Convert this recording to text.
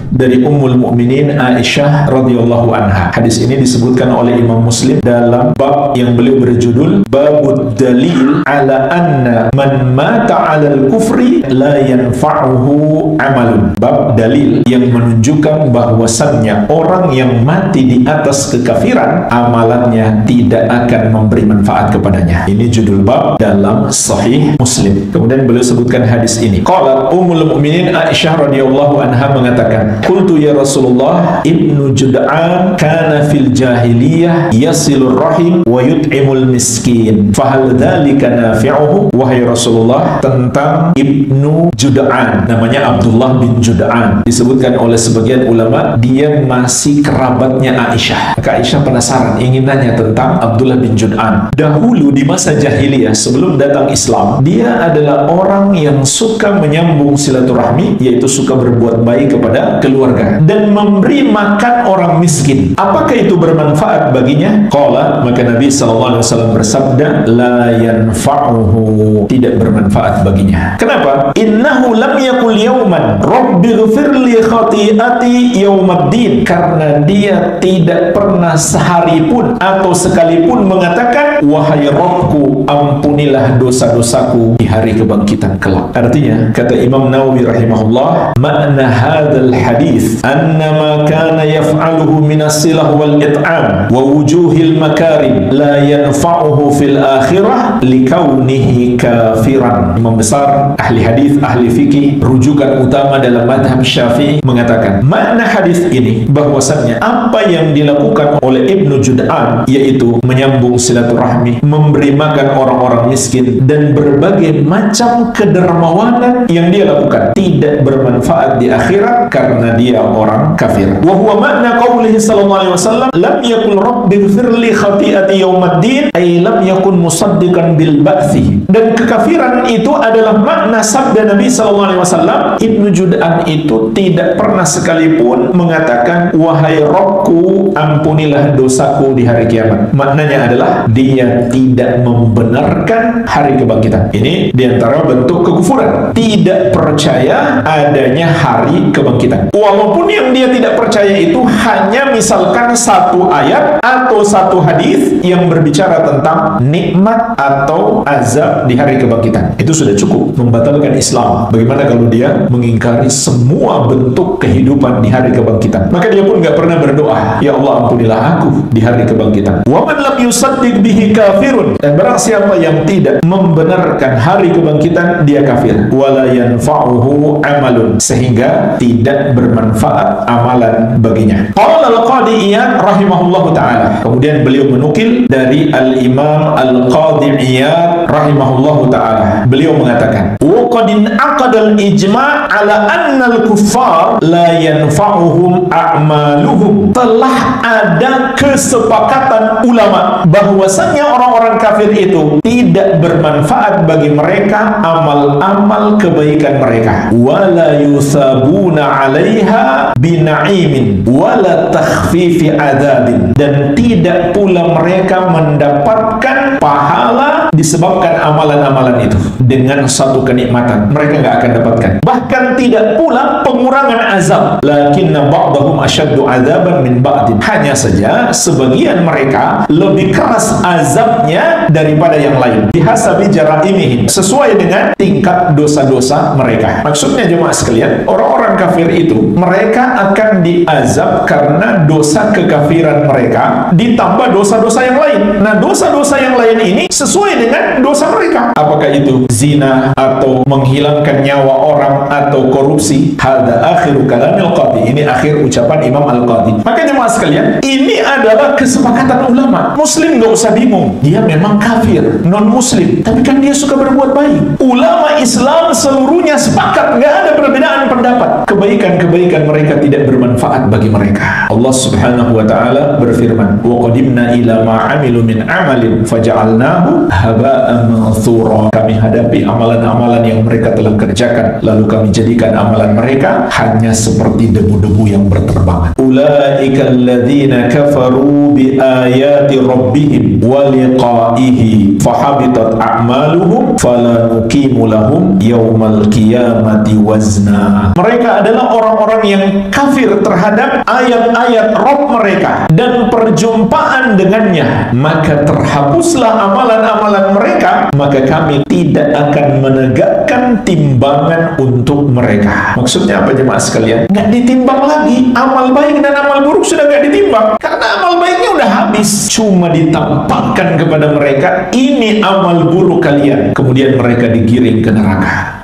dari Ummul Mukminin Aisyah radhiyallahu anha. Hadis ini disebutkan oleh Imam Muslim dalam bab yang beliau berjudul Babud Dalil ala anna man mata 'alal kufri la yanfa'uhu amalun. Bab dalil yang menunjukkan bahwasannya orang yang mati di atas kekafiran, amalannya tidak akan memberi manfaat kepadanya. Ini judul bab dalam Sahih Muslim. Kemudian beliau sebutkan hadis ini. Qala Ummul Mukminin Aisyah radhiyallahu anha mengatakan, "Qultu ya Rasulullah, Ibnu Jud'an kana fil jahiliyah yasilur rahim wa yut'imul miskin. Fahal dzalika nafi'uhu?" Wahai Rasulullah, tentang Ibnu Jud'an, namanya Abdullah bin Jud'an. Disebutkan oleh sebagian ulama, dia masih kerabatnya Aisyah. Maka Aisyah penasaran, ingin nanya tentang Abdullah bin Jud'an. Dahulu di masa jahiliyah, sebelum datang Islam, dia adalah orang yang suka menyambung silaturahmi, yaitu suka berbuat baik kepada keluarga dan memberi makan orang miskin. Apakah itu bermanfaat baginya? Qala, maka Nabi SAW bersabda, la yanfa'uhu, tidak bermanfaat baginya. Kenapa? Innahu lam yakul yawman rabbighfirli khati'ati yawmaddin, karena dia tidak pernah sehari pun atau sekalipun mengatakan, wahai Rabbku, ampunilah dosa-dosaku di hari kebangkitan kelak. Artinya, kata Imam Nawawi rahimahullah, makna hadzal hadis annama kana yaf'aluhu minas silah wal it'am wa wujuhil makarim la yanfa'uhu fil akhirah likaunihi kafiran. Imam besar ahli hadis, ahli fikih, rujukan utama dalam madhab Syafi'i mengatakan, makna hadis ini bahwasannya apa yang dilakukan oleh Ibnu Jud'an, yaitu menyambung silaturahmi, memberi makan orang-orang miskin, dan berbagai macam kedermawanan yang dia lakukan, tidak bermanfaat di akhirat karena dia orang kafir. Wa huwa makna qaulihi sallallahu alaihi wasallam, lam yakul rabbighfirli khati'ati yaumaddin, ay lam yakun musaddiqan bil ba'thi. Dan kekafiran itu adalah makna sabda Nabi sallallahu alaihi wasallam. Ibnu Jud'an itu tidak pernah sekalipun mengatakan, wahai Rabbku, ampunilah dosaku di hari kiamat. Maknanya adalah dia tidak membenarkan hari kebangkitan. Ini diantara bentuk kekufuran, tidak percaya adanya hari kebangkitan. Walaupun yang dia tidak percaya itu hanya misalkan satu ayat atau satu hadis yang berbicara tentang nikmat atau azab di hari kebangkitan, itu sudah cukup membatalkan Islam. Bagaimana kalau dia mengingkari semua bentuk kehidupan di hari kebangkitan? Maka dia pun nggak pernah berdoa, ya Allah ampunilah aku di hari kebangkitan. Wa man lam yusaddiq bihi kafirun, dan barang siapa yang tidak membenarkan hari kebangkitan, dia kafir. Wala yanfa'uhu amalun, sehingga tidak bermanfaat amalan baginya. Qala al-Qadi Iyad rahimahullahu ta'ala. Kemudian beliau menukil dari Al-Imam Al-Qadi Iyad rahimahullahu ta'ala. Beliau mengatakan, wa qadin aqadal ijma' ala anna al-kuffar la yanfa'uhum a'maluhum. Telah ada kesepakatan ulama bahwasanya orang-orang kafir itu tidak bermanfaat bagi mereka amal-amal kebaikan mereka. Wala yusabuna 'alaiha bina'imin wala takhfifi adzabin, dan tidak pula mereka mendapatkan pahala disebabkan amalan-amalan itu dengan satu kenikmatan. Mereka nggak akan dapatkan. Bahkan tidak pula pengurangan azab. Lakinna ba'dahum asyaddu adzaban min ba'din. Hanya saja sebagian mereka lebih keras azabnya daripada yang lain. Bihasabi jaraimihim, sesuai dengan tingkat dosa-dosa mereka. Maksudnya jemaah sekalian, orang-orang kafir itu mereka akan diazab karena dosa kekafiran mereka ditambah dosa-dosa yang lain. Nah, dosa-dosa yang lain ini sesuai dengan dosa mereka. Apakah itu zina atau menghilangkan nyawa orang atau korupsi? Hadza akhiru kalamil qadi. Ini akhir ucapan Imam Al-Qadi. Maka jemaah sekalian, ini adalah kesepakatan ulama. Muslim nggak usah bingung. Dia memang kafir, non-muslim, tapi kan dia suka berbuat baik. Ulama Islam seluruhnya sepakat, nggak ada perbedaan pendapat. Kebaikan-kebaikan mereka tidak bermanfaat bagi mereka. Allah Subhanahu wa ta'ala berfirman, wa qadimna ila ma 'amilu min 'amalin faja'alnahu haba'an manthura. Kami hadapi amalan-amalan yang mereka telah kerjakan, lalu kami jadikan amalan mereka hanya seperti debu-debu yang berterbangan. Ulaika alladzina kafaru kafaru bi ayati rabbihim wa liqa'ihi fahabitat a'maluhum fala nuqimu lahum yaumal qiyamati wazna. Mereka adalah orang-orang yang kafir terhadap ayat-ayat Rabb mereka dan perjumpaan dengannya, maka terhapuslah amalan-amalan mereka, maka kami tidak akan menegakkan timbangan untuk mereka. Maksudnya apa jemaah sekalian? Nggak ditimbang lagi. Amal baik dan amal buruk sudah nggak ditimbang, karena amal baiknya udah habis. Cuma ditampakkan kepada mereka, ini amal buruk kalian. Kemudian mereka digiring ke neraka.